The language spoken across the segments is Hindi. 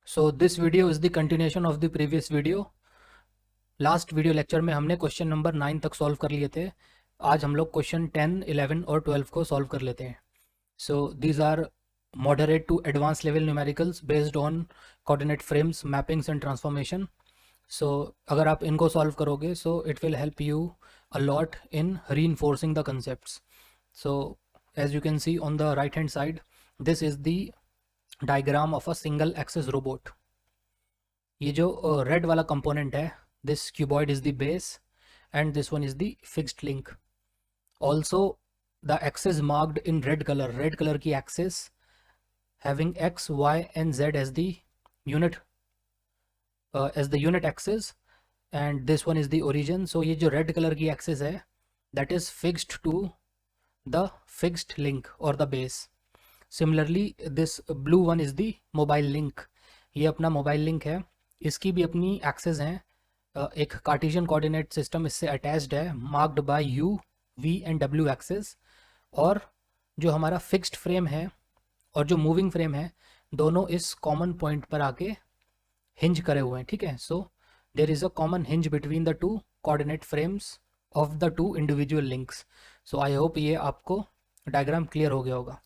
So this video is the continuation of the previous video. Last video lecture में हमने क्वेश्चन नंबर 9 तक सॉल्व कर लिए थे. आज हम लोग क्वेश्चन 10, 11 और 12 को सॉल्व कर लेते हैं. So these are moderate to advance level numericals based on coordinate frames, mappings and transformation. So अगर आप इनको सॉल्व करोगे so it will help you a lot in reinforcing the concepts. So as you can see on the right hand side, this is the diagram of a single axis robot. ये जो रेड वाला कंपोनेंट है, this cuboid is the base and this one is the fixed link. Also the axis marked in red color की axis having x, y and z as the unit axis, and this one is the origin. So ये जो red color की axis है that is fixed to the fixed link or the base. Similarly this blue one is the mobile link. ये अपना mobile link है, इसकी भी अपनी axis हैं. एक कार्टेशियन कोऑर्डिनेट सिस्टम इससे अटैच्ड है, marked by U, V and W axis. और जो हमारा फिक्स्ड फ्रेम है और जो मूविंग फ्रेम है, दोनों इस कॉमन पॉइंट पर आके हिंज करे हुए हैं. ठीक है, so there is a common hinge between the two coordinate frames of the two individual links. So I hope ये आपको डायग्राम क्लियर हो गया होगा.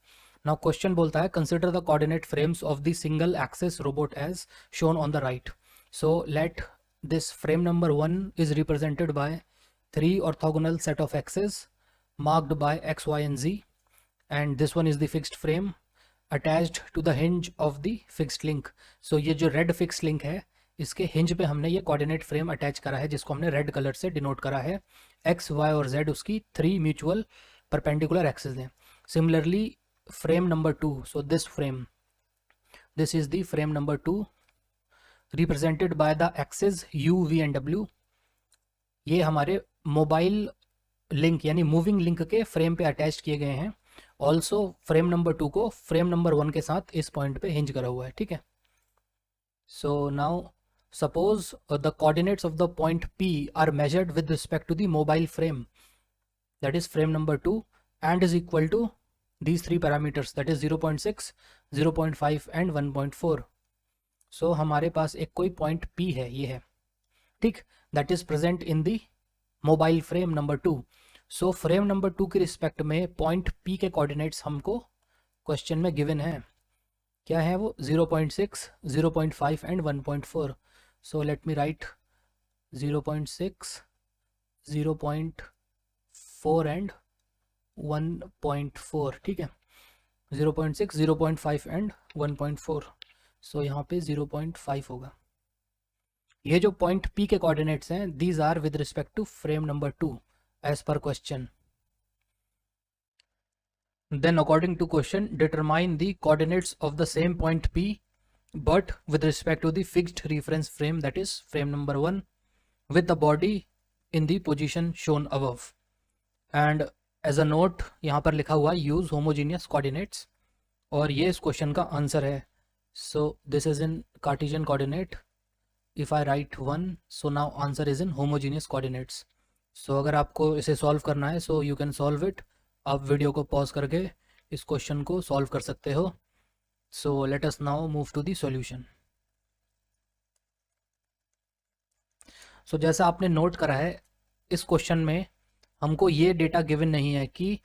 नाउ क्वेश्चन बोलता है, consider the coordinate frames of the single axis robot as shown on the right. So let this frame number 1 is represented by 3 orthogonal set of axes marked by x, y and z, and this one is the fixed frame attached to the hinge of the fixed link. So ये जो red fixed link है, इसके hinge पे हमने ये coordinate frame attach करा है, जिसको हमने red color से denote करा है. x, y और z उसकी 3 mutual perpendicular axes हैं. Similarly frame number 2, so this is the frame number 2 represented by the axis u, v and w. ये हमारे मोबाइल लिंक यानी मूविंग लिंक के फ्रेम पे अटैच किए गए हैं. ऑल्सो फ्रेम नंबर 2 को फ्रेम नंबर 1 के साथ इस पॉइंट पे हिंज करा हुआ है. ठीक है, so now suppose the coordinates of the point P are measured with respect to the mobile frame, that is frame number 2, and is equal to these 3 parameters, that is 0.6, 0.5 and 1.4. So हमारे पास एक कोई पॉइंट P है, ये है, ठीक, that is present in the mobile frame number 2. So frame number 2 के रिस्पेक्ट में पॉइंट P के कोऑर्डिनेट्स हमको क्वेश्चन में गिवन है. क्या है वो? 0.6, 0.5 and 1.4. So let me right 0.6, 0.4 and 1.4. ठीक है, 0.6, 0.5 एंड 1.4. सो यहाँ पे 0.5 होगा. ये जो पॉइंट P के कोऑर्डिनेट्स हैं, these are with respect to frame number 2 as per question. Then according to question, determine the coordinates of the same point P but with respect to the fixed reference frame, that is frame number 1, with the body in the position shown above. And as a note यहाँ पर लिखा हुआ यूज होमोजीनियस कोऑर्डिनेट्स, और ये इस क्वेश्चन का आंसर है. So this is in Cartesian coordinate. If I write 1, so now answer is in homogeneous coordinates. So अगर आपको इसे सॉल्व करना है, so you can solve it. आप वीडियो को पॉज करके इस क्वेश्चन को सॉल्व कर सकते हो. So let us now move to the solution. So जैसा आपने नोट करा है, इस क्वेश्चन में हमको ये डेटा गिवन नहीं है कि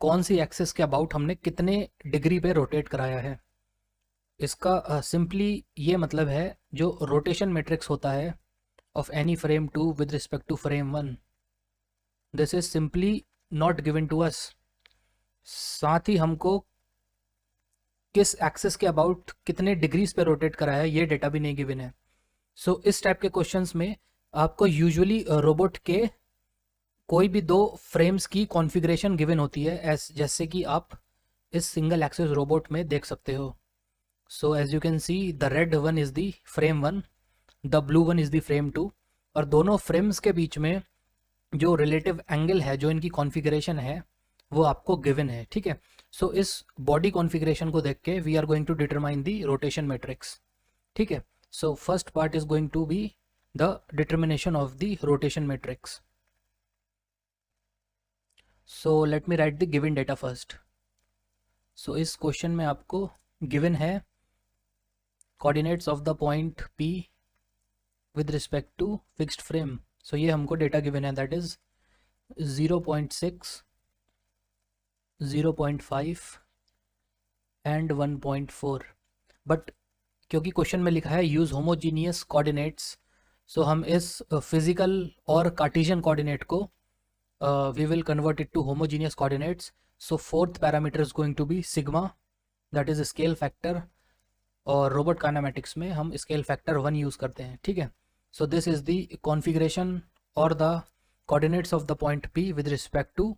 कौन सी एक्सिस के अबाउट हमने कितने डिग्री पे रोटेट कराया है. इसका सिंपली ये मतलब है, जो रोटेशन मैट्रिक्स होता है of any frame 2 with respect to frame 1, this is simply not given to us. साथ ही हमको किस एक्सिस के अबाउट कितने डिग्रीज पे रोटेट करा है, ये डेटा भी नहीं गिवन है. सो इस टाइप के क्वेश्चंस में आपको यूजुअली रोबोट के कोई भी 2 फ्रेम्स की कॉन्फ़िगरेशन गिवन होती है, जैसे कि आप इस सिंगल एक्सिस रोबोट में देख सकते हो. So as you can see, the red one is the frame 1, the blue one is the frame 2, और दोनों फ्रेम्स के बीच में जो रिलेटिव एंगल है, जो इनकी कॉन्फ़िगरेशन है, वो आपको गिवन है. ठीक है, सो इस बॉडी कॉन्फ़िगरेशन को देख के we are going to determine the rotation matrix. ठीक है, so first part is going to be the determination of the rotation matrix. So let me write the given data first. So इस क्वेश्चन में आपको गिवन है coordinates of the point P with respect to fixed frame. So ये हमको डेटा गिवन है, दैट इज 0.6, 0.5 एंड 1.4. बट क्योंकि क्वेश्चन में लिखा है यूज़ होमोजीनियस कोऑर्डिनेट्स, सो हम इस फिजिकल और कार्टेशियन कोऑर्डिनेट को we will convert it to homogeneous coordinates. So fourth parameter is going to be sigma, that is scale factor, और रोबोट काइनेमेटिक्स में हम स्केल फैक्टर 1 यूज़ करते हैं. ठीक है. So this is the configuration और the coordinates of the point P with respect to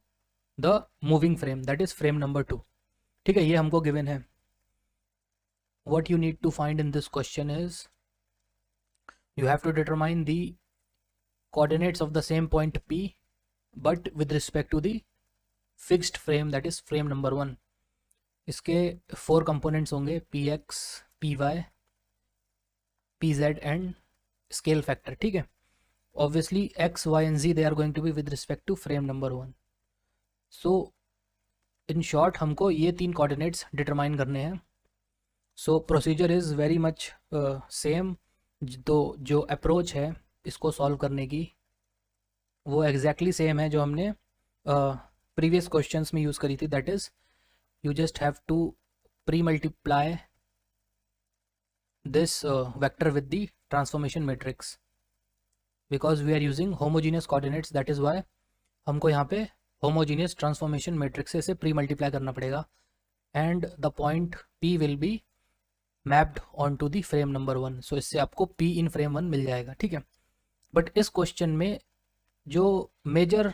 the moving frame, that is frame number 2. ठीक है, ये हमको गिवन है. What you need to find in this question is you have to determine the coordinates of the same point P but with respect to the fixed frame, that is frame number 1. इसके 4 components होंगे, Px, Py, Pz and scale factor. ठीक है. Obviously x, y and z they are going to be with respect to frame number 1. So in short हमको ये 3 coordinates determine करने हैं. So procedure is very much same. तो जो approach है इसको solve करने की वो एग्जैक्टली सेम है जो हमने प्रीवियस क्वेश्चंस में यूज़ करी थी. That is you just have to pre multiply this vector with the transformation matrix because we are using homogeneous coordinates. That is why हमको यहाँ पे होमोजीनियस ट्रांसफॉर्मेशन मैट्रिक्स से इसे प्री मल्टीप्लाई करना पड़ेगा and the point P will be mapped on to the frame number 1. So इससे आपको P इन फ्रेम 1 मिल जाएगा. ठीक है. बट इस क्वेश्चन में जो major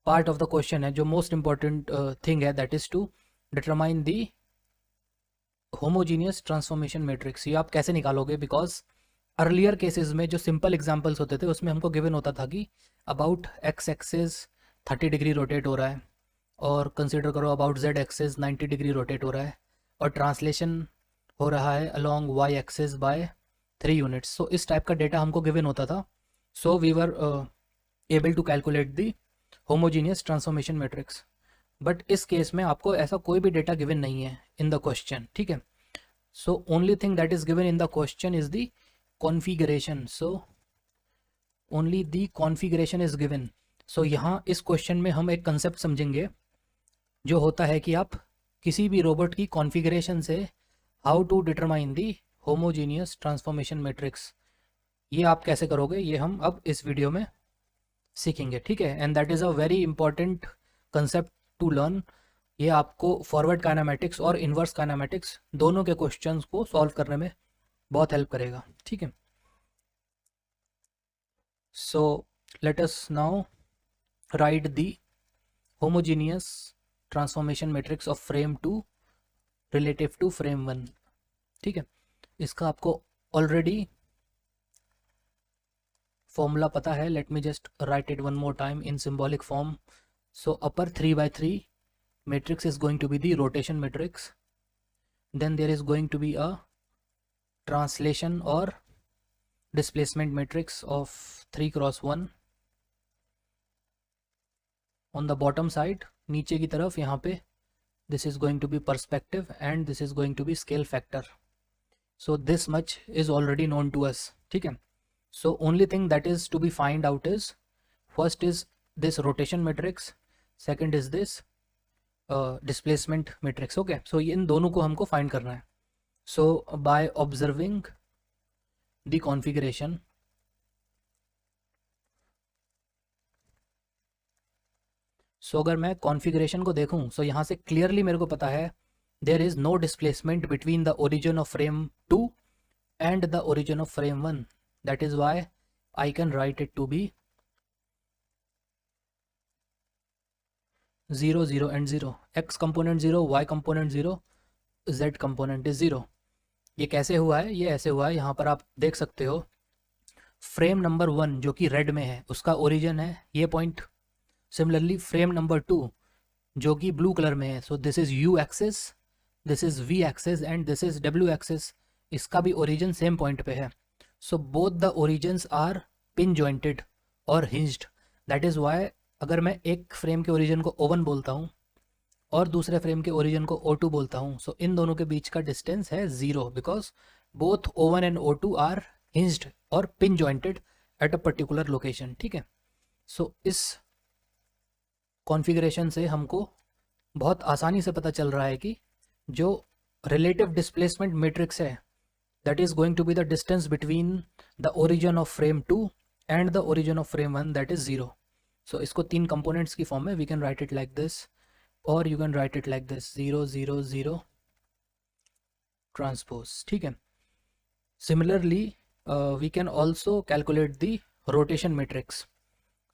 part of the question है, जो मोस्ट इम्पॉर्टेंट थिंग है, that is to determine the homogeneous transformation matrix. ये आप कैसे निकालोगे? बिकॉज अर्लियर केसेस में जो सिंपल एग्जांपल्स होते थे उसमें हमको गिवन होता था कि about X axis 30 degree rotate हो रहा है और कंसिडर करो about Z axis 90 degree rotate हो रहा है और ट्रांसलेशन हो रहा है along Y axis by 3 units. So इस टाइप का डेटा हमको गिवन होता था. So we were able to calculate the homogeneous transformation matrix. But इस केस में आपको ऐसा कोई भी डेटा गिवन नहीं है इन द क्वेश्चन. ठीक है. So only thing that is given in the question is the configuration. So only the configuration is given. So यहाँ इस क्वेश्चन में हम एक कंसेप्ट समझेंगे जो होता है कि आप किसी भी रोबोट की कॉन्फ़िगरेशन से how to determine the homogeneous transformation matrix, ये आप कैसे करोगे ये हम अब इस वीडियो में सीखेंगे. ठीक है. And that is a very important concept to learn. ये आपको फॉरवर्ड काइनेमेटिक्स और इन्वर्स काइनेमेटिक्स दोनों के क्वेश्चंस को सॉल्व करने में बहुत हेल्प करेगा. ठीक है. So let us now write the homogeneous transformation matrix of frame 2 relative to frame 1. ठीक है. इसका आपको ऑलरेडी फॉर्मूला पता है. Let me just write it one more time in symbolic form. So upper 3/3 matrix is going to be the rotation matrix. Then there is going to be a translation or displacement matrix of 3x1. On the bottom side, नीचे की तरफ यहाँ पे this is going to be perspective and this is going to be scale factor. So this much is already known to us. ठीक है. So only thing that is to be find out is first is this rotation matrix, second is this displacement matrix. Okay, so इन दोनों को हमको find करना है. So by observing the configuration, so अगर मैं configuration को देखूं, so यहाँ से clearly मेरे को पता है there is no displacement between the origin of frame 2 and the origin of frame 1. That is why I can write it to be 0, 0 and 0. X component 0, Y component 0, Z component is 0. ये कैसे हुआ है? ये ऐसे हुआ है, यहाँ पर आप देख सकते हो फ्रेम नंबर 1 जो कि रेड में है उसका ओरिजिन है ये पॉइंट. सिमिलरली फ्रेम नंबर 2 जो कि ब्लू कलर में है, so this is U axis, this is V axis and this is W axis, इसका भी ओरिजिन सेम पॉइंट पे है. So both the origins are pin jointed और हिंज्ड. दैट इज़ वाई अगर मैं एक फ्रेम के ओरिजिन को O1 बोलता हूँ और दूसरे फ्रेम के ओरिजिन को O2 बोलता हूँ, सो इन दोनों के बीच का डिस्टेंस है 0 because both O1 and O2 are hinged or pin jointed at a particular location. ठीक है, सो इस कॉन्फ़िगरेशन से हमको बहुत आसानी से पता चल रहा है कि जो रिलेटिव डिस्प्लेसमेंट मैट्रिक्स है that is going to be the distance between the origin of frame 2 and the origin of frame 1, that is 0. So इसको तीन components की form में we can write it like this, or you can write it like this 0 0 0 transpose. ठीक है, similarly we can also calculate the rotation matrix.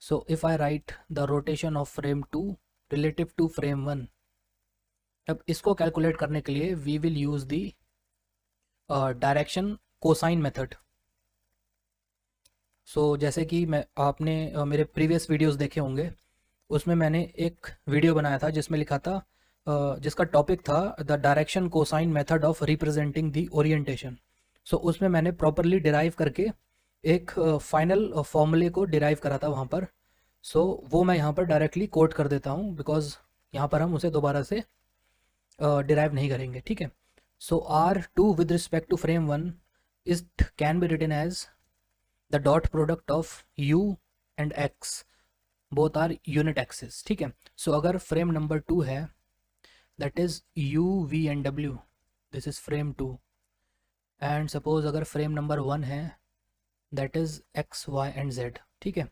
So if I write the rotation of frame 2 relative to frame 1, अब इसको calculate करने के लिए we will use the direction cosine method. So जैसे कि आपने मेरे प्रीवियस वीडियोस देखे होंगे, उसमें मैंने एक वीडियो बनाया था जिसमें लिखा था जिसका टॉपिक था the direction cosine method of representing the orientation. So उसमें मैंने प्रॉपरली डिराइव करके एक फाइनल फॉर्मूले को डिराइव करा था वहाँ पर. सो वो मैं यहाँ पर डायरेक्टली कोट कर देता हूँ बिकॉज यहाँ पर हम उसे दोबारा से डिराइव नहीं करेंगे. ठीक है, so R2 with respect to frame 1 can be written as the dot product of U and X, both are unit axis. ठीक है, so अगर frame number 2 है that is U, V and W, this is frame 2, and suppose अगर frame number 1 है that is X, Y and Z. ठीक है,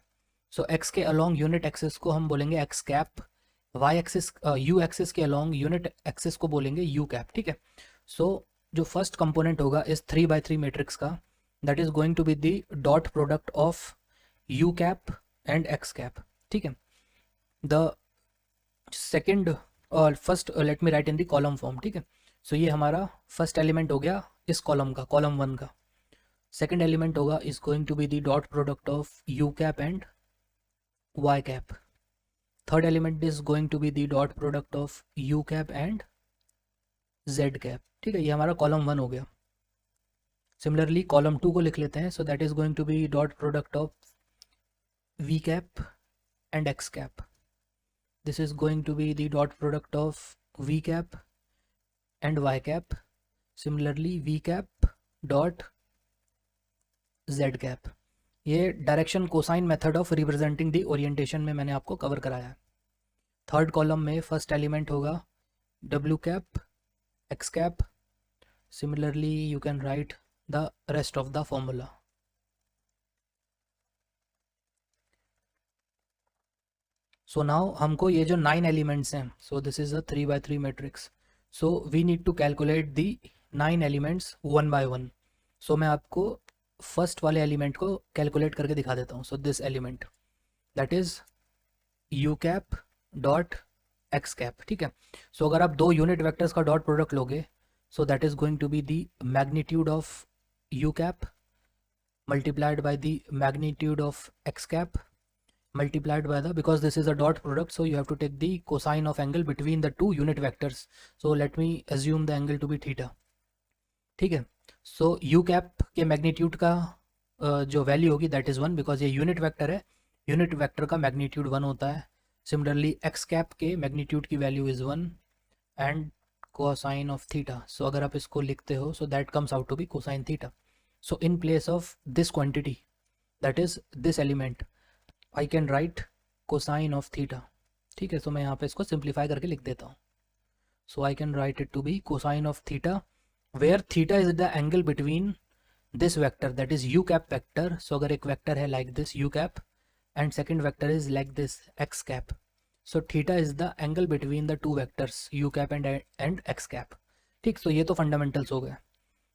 so X के along unit axis को हम बोलेंगे X cap, Y axis U axis के along unit axis को बोलेंगे U cap. ठीक है, सो जो फर्स्ट कंपोनेंट होगा इस 3x3 मैट्रिक्स का that is going to be the dot product of u cap and x cap. ठीक है, द सेकेंड और first let me write in the column form. ठीक है, सो ये हमारा फर्स्ट एलिमेंट हो गया इस कॉलम का, कॉलम 1 का. सेकेंड एलिमेंट होगा is going to be the dot product of u cap and y cap. Third element is going to be the dot product of u cap and z cap. ठीक है, ये हमारा कॉलम 1 हो गया. सिमिलरली कॉलम 2 को लिख लेते हैं. So that is going to be dot product of v cap and x cap. This is going to be the dot product of v cap and y cap. Similarly v cap dot z cap. ये direction cosine method of representing the orientation में मैंने आपको कवर कराया है. थर्ड कॉलम में फर्स्ट एलिमेंट होगा डब्ल्यू cap, x cap. Similarly you can write the rest of the formula. So now हमको ये जो 9 elements हैं, so this is a 3x3 matrix, so we need to calculate the 9 elements one by one. So मैं आपको फर्स्ट वाले एलिमेंट को कैलकुलेट करके दिखा देता हूँ. so this element that is u cap dot x cap. ठीक है, सो अगर आप दो यूनिट वेक्टर्स का डॉट प्रोडक्ट लोगे so that is going to be the magnitude of u cap multiplied by the magnitude of x cap multiplied by the, because this is a dot product so you have to take the cosine of angle between the two unit vectors. so let me assume the angle to be theta. ठीक है, सो u cap के मैग्नीट्यूड का जो वैल्यू होगी दैट इज़ 1 बिकॉज ये यूनिट वेक्टर है, यूनिट वेक्टर का मैग्नीट्यूड 1 होता है. सिमिलरली एक्स कैप के मैग्नीट्यूड की value is 1 and cosine of theta. So अगर आप इसको लिखते हो so that comes out to be cosine theta. So in place of this quantity that is this element I can write cosine of theta. ठीक है, सो मैं यहाँ पे इसको सिंप्लीफाई करके लिख देता हूँ. So I can write it to be cosine of theta where theta is the angle between this vector that is u cap vector. So अगर एक वेक्टर है like this u cap and second vector is like this x cap, so theta is the angle between the two vectors u cap and x cap. ठीक, so ये तो fundamentals हो गए.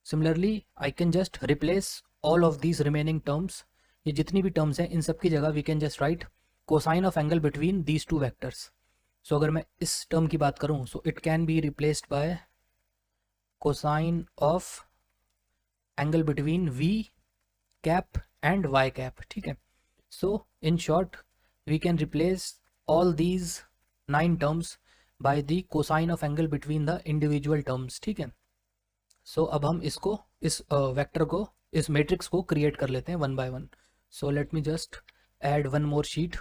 Similarly I can just replace all of these remaining terms. ये जितनी भी terms हैं इन सब की जगह we can just write cosine of angle between these two vectors. So अगर मैं इस term की बात करूँ so it can be replaced by cosine of angle between v cap and y cap. ठीक है, so in short we can replace all these 9 terms by the cosine of angle between the individual terms. ठीक है, so अब हम इसको इस वेक्टर को इस मैट्रिक्स को क्रिएट कर लेते हैं one by one. so let me just add one more sheet.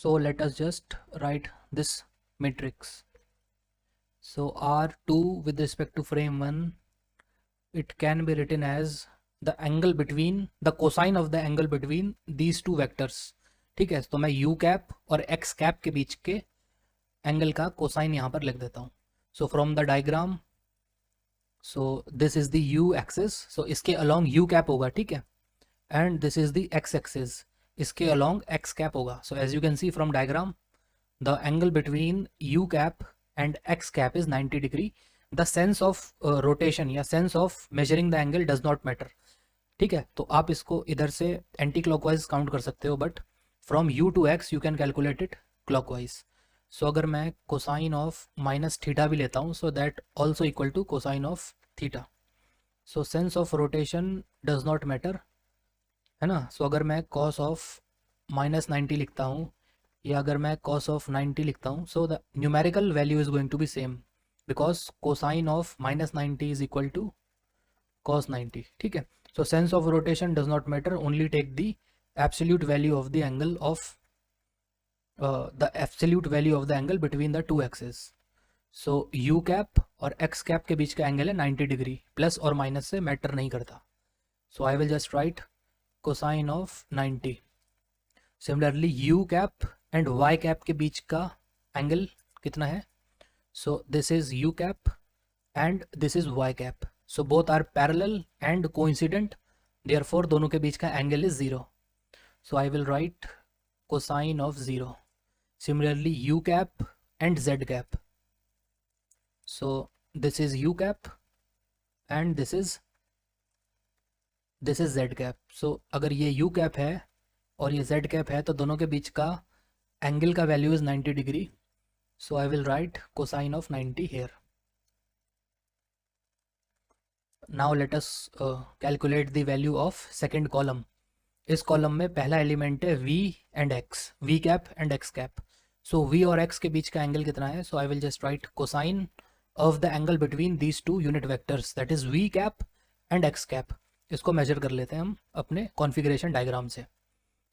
so let us just write this matrix. So R2 with respect to frame 1, it can be written as the angle between the cosine of the angle between these two vectors. ठीक है, तो मैं u कैप और x कैप के बीच के एंगल का कोसाइन यहाँ पर लिख देता हूँ. So from the diagram, so this is the u axis, so इसके अलोंग u कैप होगा. ठीक है, and this is the x axis, इसके अलोंग x कैप होगा. So as you can see from diagram, the angle between u cap and x cap is 90 degree. The sense of rotation या sense of measuring the angle does not matter. ठीक है, तो आप इसको इधर से एंटी क्लॉकवाइज काउंट कर सकते हो, but from u to x you can calculate it clockwise. So अगर मैं कोसाइन ऑफ माइनस थीटा भी लेता हूँ, so that also equal to cosine of theta. So sense of rotation does not matter, है ना. सो अगर मैं कॉस ऑफ माइनस 90 लिखता हूँ या अगर मैं cos ऑफ 90 लिखता हूँ, so the numerical value is going to be same because cosine of minus 90 is equal to cos 90. ठीक है, so sense of rotation does not matter, only take the absolute value of the angle of the absolute value of the angle between the two axes. So u cap और x कैप के बीच का एंगल है 90 डिग्री, प्लस और माइनस से मैटर नहीं करता. So I will just write cosine of 90. Similarly u cap and y cap के बीच का एंगल कितना है? So this is u cap and this is y cap. So both are parallel and coincident, therefore दोनों के बीच का angle is 0. So I will write cosine of 0. Similarly u cap and z cap. So this is u cap and this is z cap. So अगर ये u कैप है और ये z कैप है, तो दोनों के बीच का एंगल का value is 90 degree. So I will write cosine of 90 here. Now let us calculate the value of second column. इस कॉलम में पहला एलिमेंट है v and x, v cap and x cap. So v और x के बीच का एंगल कितना है? So I will just write cosine of the angle between these two unit vectors, that is v cap and x cap. इसको मेजर कर लेते हैं हम अपने कॉन्फ़िगरेशन डायग्राम से.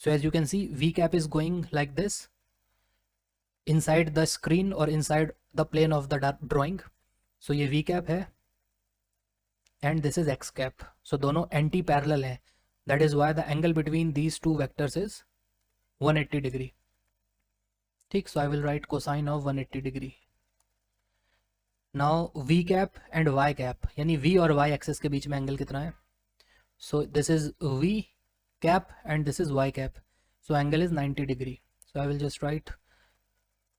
So as you can see, v cap is going like this inside the screen or inside the plane of the drawing. So ये v cap है and this is x cap. So दोनों anti parallel हैं. That is why the angle between these two vectors is 180 degree. ठीक, so I will write cosine of 180 degree. Now v cap and y cap, यानी v और y axis के बीच में एंगल कितना है? So this is v cap and this is y cap, so angle is 90 degree. So I will just write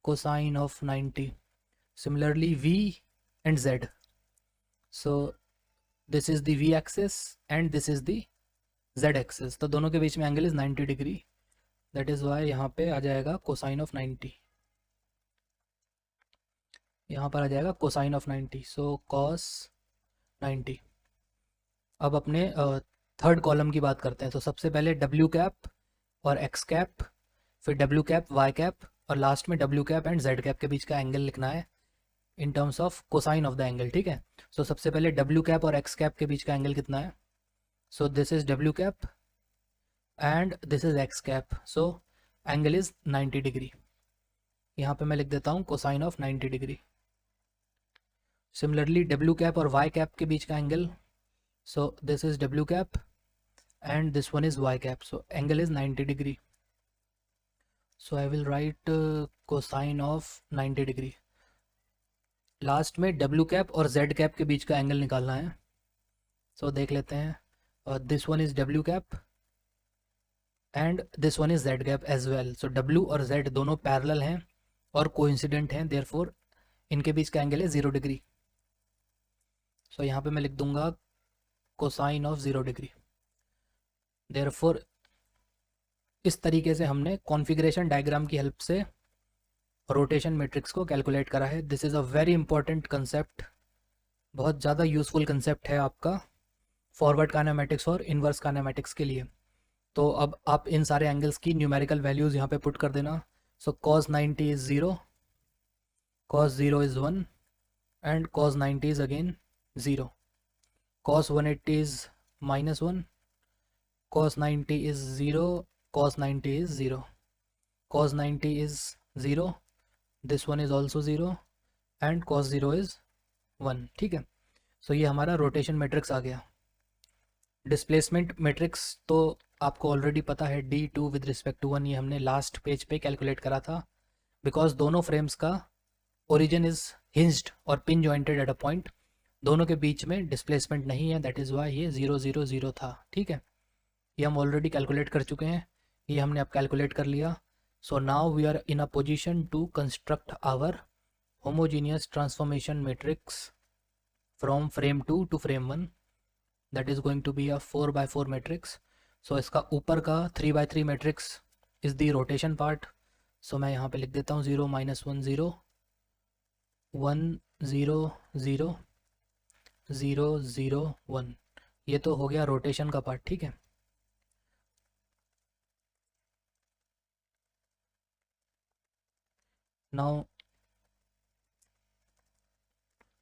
cosine of 90. Similarly v and z, so this is the v axis and this is the z axis, तो दोनों के बीच में angle is 90 degree. That is why यहाँ पे आ जाएगा cosine of 90, यहाँ पर आ जाएगा cosine of 90. So cos 90. अब अपने थर्ड कॉलम की बात करते हैं. तो सबसे पहले w कैप और x कैप, फिर w कैप y कैप और लास्ट में w cap and z cap के बीच का एंगल लिखना है in terms of cosine of the angle. ठीक है, सो सबसे पहले w कैप और x कैप के बीच का एंगल कितना है? So this is w cap and this is x cap, so angle is 90 degree. यहाँ पे मैं लिख देता हूँ cosine of 90 degree. Similarly w cap और y कैप के बीच का angle, so this is w cap and this one is y cap, so angle is 90 degree. So I will write cosine of 90 degree. Last में w cap और z cap के बीच का एंगल निकालना है. so देख लेते हैं. this one is w cap and this one is z cap as well. so w और z दोनों पैरेलल हैं और कोइंसिडेंट हैं, therefore इनके बीच का एंगल है 0 डिग्री. so यहाँ पे मैं लिख दूंगा कोसाइन ऑफ 0 डिग्री. देयरफॉर इस तरीके से हमने कॉन्फ़िगरेशन डायग्राम की हेल्प से रोटेशन मैट्रिक्स को कैलकुलेट करा है. This is a very important concept, बहुत ज़्यादा यूज़फुल कंसेप्ट है आपका फॉरवर्ड काइनेमेटिक्स और इन्वर्स काइनेमेटिक्स के लिए. तो अब आप इन सारे एंगल्स की न्यूमेरिकल वैल्यूज़ यहाँ पे पुट कर देना. सो cos 90 is 0, cos 0 is 1 and cos 90 is again 0. cos 180 is -1, cos 90 is 0, cos 90 is 0, cos 90 is 0, this one is also 0 and cos 0 is 1, ठीक है। सो ये हमारा रोटेशन मैट्रिक्स आ गया। डिस्प्लेसमेंट मैट्रिक्स तो आपको ऑलरेडी पता है, d2 विद रिस्पेक्ट टू 1, ये हमने लास्ट पेज पे कैलकुलेट करा था। बिकॉज दोनों फ्रेम्स का ओरिजिन इज हिंज्ड और pin jointed at a point, दोनों के बीच में डिस्प्लेसमेंट नहीं है, दैट इज़ वाई ये 0 0 0 था, ठीक है। ये हम ऑलरेडी कैलकुलेट कर चुके हैं, ये हमने अब कैलकुलेट कर लिया। So now we are in a position to construct our homogeneous transformation matrix from frame 2 to frame 1, that is going to be a 4x4 matrix. So इसका ऊपर का 3x3 matrix is the rotation part. So मैं यहाँ पे लिख देता हूँ 0 -1 0 1 0 0 0 0 1, ये तो हो गया रोटेशन का पार्ट, ठीक है। Now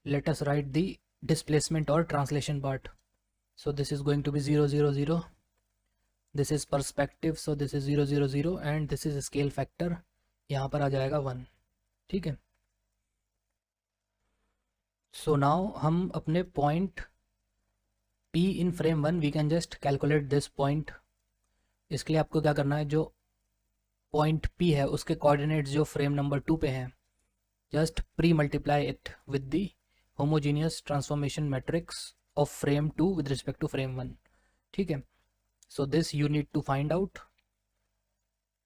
let us write the displacement or translation part. So this is going to be 0 0 0, this is perspective, so this is 0 0 0 and this is scale factor, यहाँ पर आ जाएगा 1, ठीक है। सो नाउ हम अपने point P in frame 1 we can just calculate this point. इसके लिए आपको क्या करना है, जो पॉइंट P है उसके कोऑर्डिनेट्स जो फ्रेम नंबर 2 पे हैं, just pre multiply it with the homogeneous transformation matrix of frame 2 with respect to frame 1, ठीक है। So this you need to find out.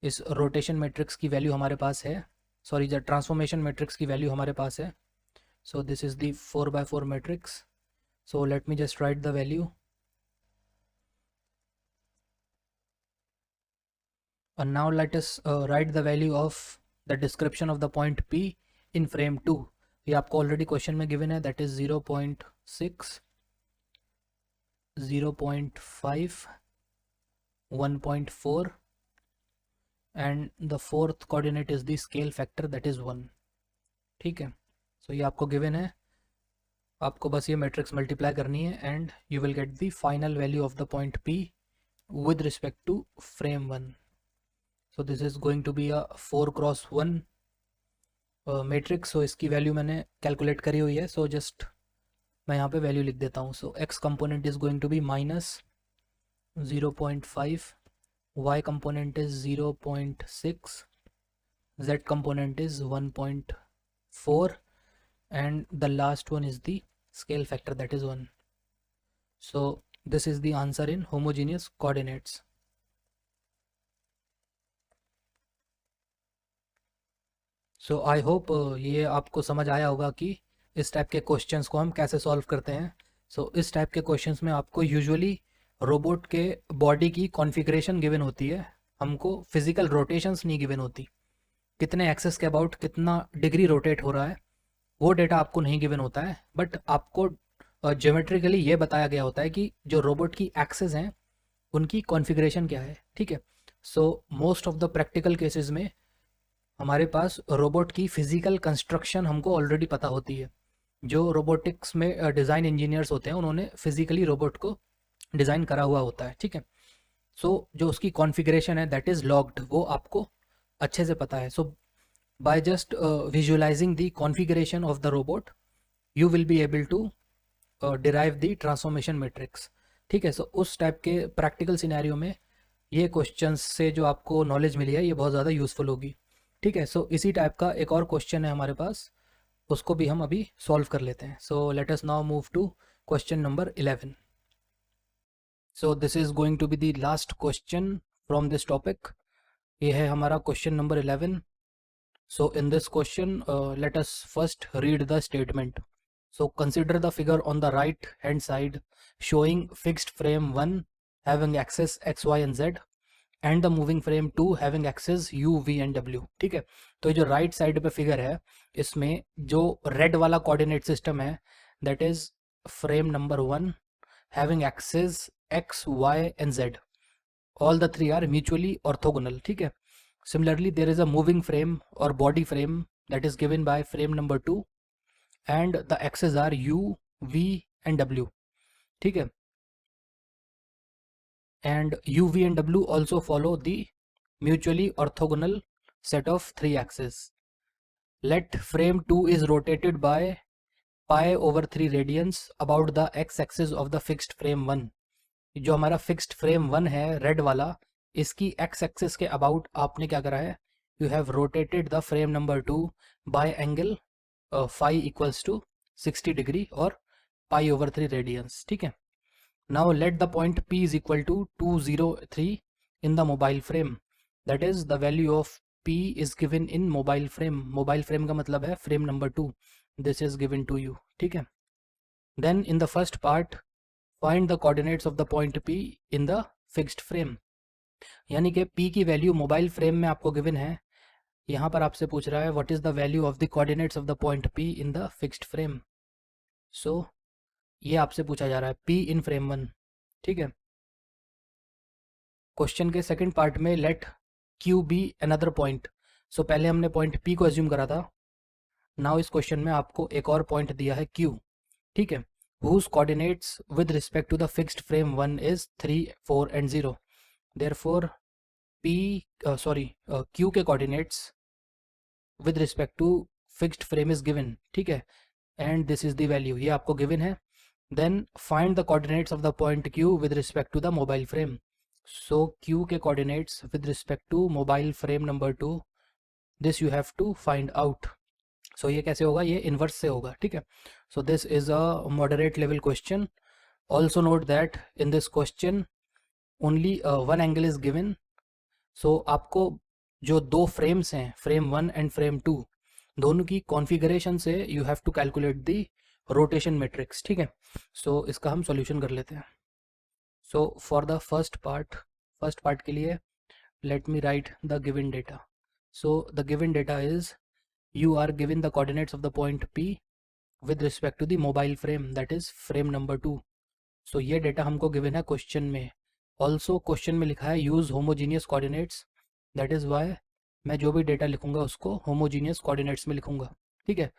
इस रोटेशन मैट्रिक्स की वैल्यू हमारे पास है, सॉरी द ट्रांसफॉर्मेशन मैट्रिक्स की वैल्यू हमारे पास है। So this is the 4x4 matrix. So let me just write the value, and now let us write the value of the description of the point P in frame 2। ये आपको ऑलरेडी क्वेश्चन में गिवन है, that is 0.6 0.5 1.4 and the fourth coordinate is the scale factor that is 1, ठीक है। सो ये आपको गिवन है, आपको बस ये मैट्रिक्स मल्टीप्लाई करनी है and you will get the final value of the point P with respect to frame 1। So this is going to be a 4x1 matrix. So इसकी वैल्यू मैंने कैलकुलेट करी हुई है, सो जस्ट मैं यहाँ पे वैल्यू लिख देता हूँ। So x component is going to be -0.5, y component is 0.6, z component is 1.4 and the last one is the scale factor that is 1. So this is the answer in homogeneous coordinates. So I hope ये आपको समझ आया होगा कि इस टाइप के क्वेश्चंस को हम कैसे सॉल्व करते हैं। सो इस टाइप के क्वेश्चंस में आपको यूजुअली रोबोट के बॉडी की कॉन्फ़िगरेशन गिवन होती है, हमको फिजिकल रोटेशंस नहीं गिवन होती। कितने एक्सेस के अबाउट कितना डिग्री रोटेट हो रहा है वो डेटा आपको नहीं गिवन होता है, बट आपको ज्योमेट्रिकली ये बताया गया होता है कि जो रोबोट की एक्सेस हैं उनकी कॉन्फ़िगरेशन क्या है, ठीक है। So most of the practical cases में हमारे पास रोबोट की फिजिकल कंस्ट्रक्शन हमको ऑलरेडी पता होती है। जो रोबोटिक्स में डिज़ाइन इंजीनियर्स होते हैं उन्होंने फिजिकली रोबोट को डिज़ाइन करा हुआ होता है, ठीक है। सो जो उसकी कॉन्फ़िगरेशन है दैट इज़ लॉग्ड, वो आपको अच्छे से पता है। So by just visualizing the configuration of the robot you will be able to derive the transformation matrix, ठीक है। सो उस टाइप के प्रैक्टिकल सिनेरियो में ये क्वेश्चंस से जो आपको नॉलेज मिली है ये बहुत ज़्यादा यूज़फुल होगी, ठीक है। सो इसी टाइप का एक और क्वेश्चन है हमारे पास, उसको भी हम अभी सॉल्व कर लेते हैं। So let us now move to question number 11। So this is going to be the last question from this topic. ये है हमारा question number 11। So in this question let us first read the statement. So consider the figure on the right hand side showing fixed frame 1 having axes x y and z and the moving frame 2 having axes u v and w, ठीक है। तो ये जो राइट साइड पे फिगर है इसमें जो रेड वाला कोऑर्डिनेट सिस्टम है that is frame number 1 having axes x y and z, all the three are mutually orthogonal, ठीक है। Similarly there is a moving frame or body frame that is given by frame number 2 and the axes are u v and w, ठीक है। and u v and w also follow the mutually orthogonal set of three axes. let frame 2 is rotated by pi over 3 radians about the x axis of the fixed frame 1. जो हमारा फिक्स्ड फ्रेम 1 है रेड वाला, इसकी x एक्सिस के अबाउट आपने क्या करा है, you have rotated the frame number 2 by angle phi equals to 60 degree और पाई ओवर 3 रेडियंस. ठीक है. Now let the point p is equal to 203 in the mobile frame. That is the value of p is given in mobile frame. Mobile frame का मतलब है frame number 2. This is given to you. ठीक है. Then in the first part find the coordinates of the point p in the fixed frame. यानी कि p की वैल्यू मोबाइल फ्रेम में आपको गिवन है. यहाँ पर आपसे पूछ रहा है what is the value of the coordinates of the point p in the fixed frame. So ये आपसे पूछा जा रहा है p इन फ्रेम 1. ठीक है. क्वेश्चन के सेकंड पार्ट में let q be another point. So पहले हमने पॉइंट p को एज्यूम करा था. नाउ इस क्वेश्चन में आपको एक और पॉइंट दिया है q. ठीक है. whose coordinates with respect to the fixed frame 1 is 3, 4 and 0. Therefore q के coordinates with respect to fixed frame is given. ठीक है. and this is the value, ये आपको given है. then find the coordinates of the point q with respect to the mobile frame. so q के coordinates with respect to mobile frame number 2, this you have to find out. सो ये कैसे होगा, ये इन्वर्स से होगा. ठीक है. So this is a moderate level question. Also note that in this question only one angle is given. So आपको जो दो फ्रेम्स हैं, फ्रेम 1 एंड फ्रेम 2, दोनों की कॉन्फ़िगरेशन से you have to calculate the rotation matrix. ठीक है. सो इसका हम सॉल्यूशन कर लेते हैं. So for the first part के लिए let me write the given data. So the given data is you are given the coordinates of the point p with respect to the mobile frame, that is frame number 2. so ये डेटा हमको given है क्वेश्चन में. also क्वेश्चन में लिखा है use homogeneous coordinates, that is why मैं जो भी डेटा लिखूंगा उसको homogeneous coordinates में लिखूंगा. ठीक है.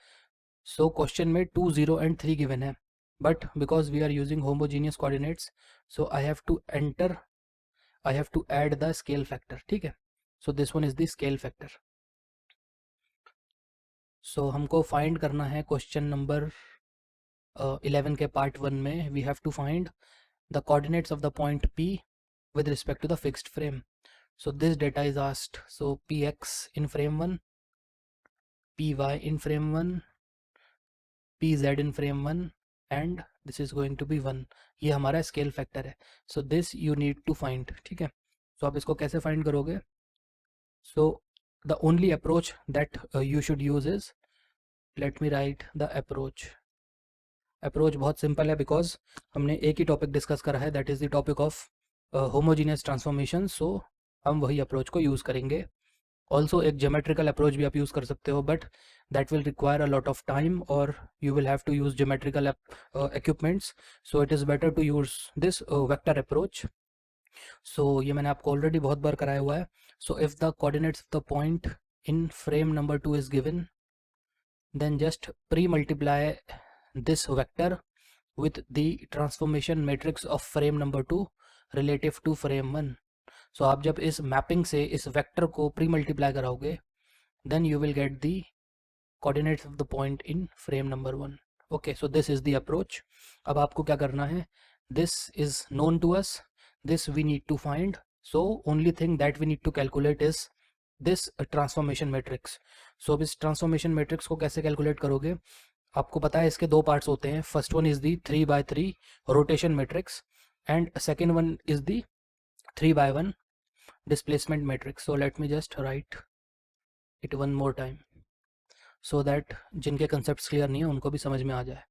so क्वेश्चन में 2, 0 and 3 given है, but because we are using homogeneous coordinates, so I have to add the scale factor. ठीक है. so this one is the scale factor. सो हमको फाइंड करना है क्वेश्चन नंबर 11 के पार्ट 1 में. We have to find the coordinates of the point p with respect to the fixed frame. So this data is asked. So px in frame 1, py in frame 1, pz in frame 1 and this is going to be 1. ये हमारा स्केल फैक्टर है. So this you need to find. ठीक है. So आप इसको कैसे फाइंड करोगे? So the only approach that you should use is, let me write the approach. बहुत सिंपल है बिकॉज हमने एक ही टॉपिक डिस्कस करा है, that is the topic of homogeneous transformation. So हम वही अप्रोच को यूज़ करेंगे. ऑल्सो एक ज्योमेट्रिकल अप्रोच भी आप यूज़ कर सकते हो, but that will require a lot of time और you will have to use geometrical equipments. So it is better to use this vector approach. So ये मैंने आपको ऑलरेडी बहुत बार कराया हुआ है. So if the coordinates of the point in frame number 2 is given, then just pre-multiply this vector with the transformation matrix of frame number 2 relative to frame 1. so आप जब इस मैपिंग से इस वेक्टर को प्री मल्टीप्लाई कराओगे, then you will get the coordinates of the point in frame number 1. okay, so this is the approach. अब आपको क्या करना है, this is known to us, this we need to find. so only thing that we need to calculate is this transformation matrix. So अब इस ट्रांसफॉर्मेशन मैट्रिक्स को कैसे कैलकुलेट करोगे, आपको पता है इसके दो पार्ट्स होते हैं. First one is the 3x3 rotation matrix and second one is the 3x1 displacement matrix. So let me just write it one more time so that जिनके कंसेप्ट क्लियर नहीं है उनको भी समझ में आ जाए.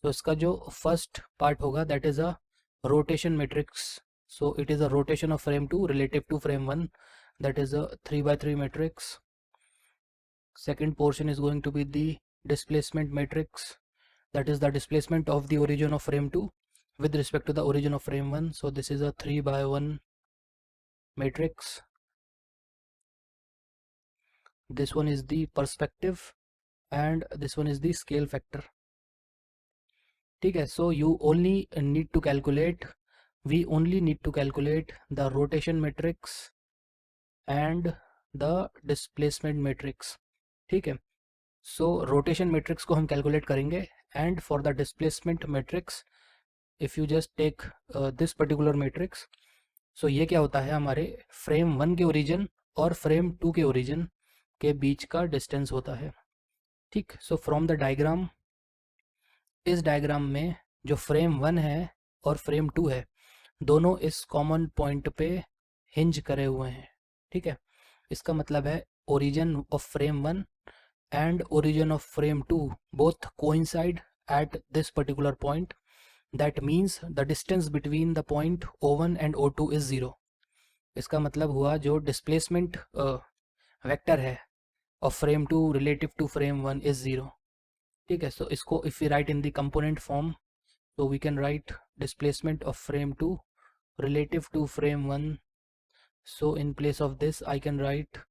तो इसका जो फर्स्ट पार्ट होगा that is a rotation matrix. So it is a rotation of frame 2 relative to frame 1, that is a 3x3 matrix. second portion is going to be the displacement matrix, that is the displacement of the origin of frame 2 with respect to the origin of frame 1. so this is a 3x1 matrix. this one is the perspective and this one is the scale factor. ठीक है. so you only need to calculate, we only need to calculate the rotation matrix and the displacement matrix. ठीक है. सो रोटेशन मैट्रिक्स को हम कैलकुलेट करेंगे, and for the displacement matrix if you just take this particular matrix, so ये क्या होता है, हमारे फ्रेम 1 के ओरिजिन और फ्रेम 2 के ओरिजिन के बीच का डिस्टेंस होता है। ठीक, सो फ्रॉम द डायग्राम, इस डायग्राम में जो फ्रेम 1 है और फ्रेम 2 है, दोनों इस कॉमन पॉइंट पे हिंज करे हुए हैं। ठीक है, इसका मतलब है origin of frame 1 and origin of frame 2 both coincide at this particular point. That means the distance between the point O1 and O2 is 0. इसका मतलब हुआ जो displacement vector है of frame 2 relative to frame 1 is 0. ठीक है, so इसको if we write in the component form, so we can write displacement of frame 2 relative to frame 1. So in place of this I can write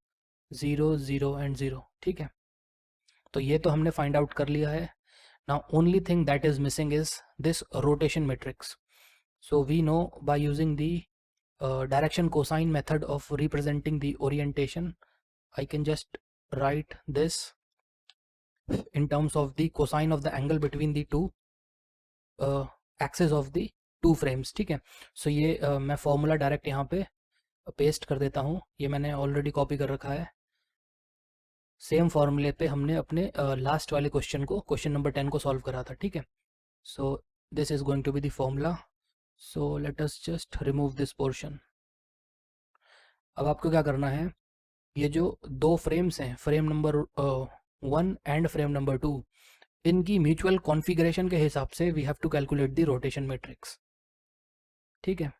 0 0 and 0. ठीक है, तो ये तो हमने फाइंड आउट कर लिया है। Now only thing that is missing is this rotation matrix. So we know by using the direction cosine method of representing the orientation, I can just write this in terms of the cosine of the angle between the two axes of the two frames। ठीक है, सो ये मैं फॉर्मूला डायरेक्ट यहाँ पे पेस्ट कर देता हूँ, ये मैंने ऑलरेडी कॉपी कर रखा है। सेम फॉर्मूले पे हमने अपने लास्ट वाले क्वेश्चन को, क्वेश्चन नंबर 10 को सॉल्व करा था। ठीक है, so this is going to be the formula. So let us just remove this portion. अब आपको क्या करना है, ये जो दो फ्रेम्स हैं, frame number 1 and frame number 2, इनकी म्यूचुअल कॉन्फ़िगरेशन के हिसाब से we have to calculate the rotation matrix. ठीक है,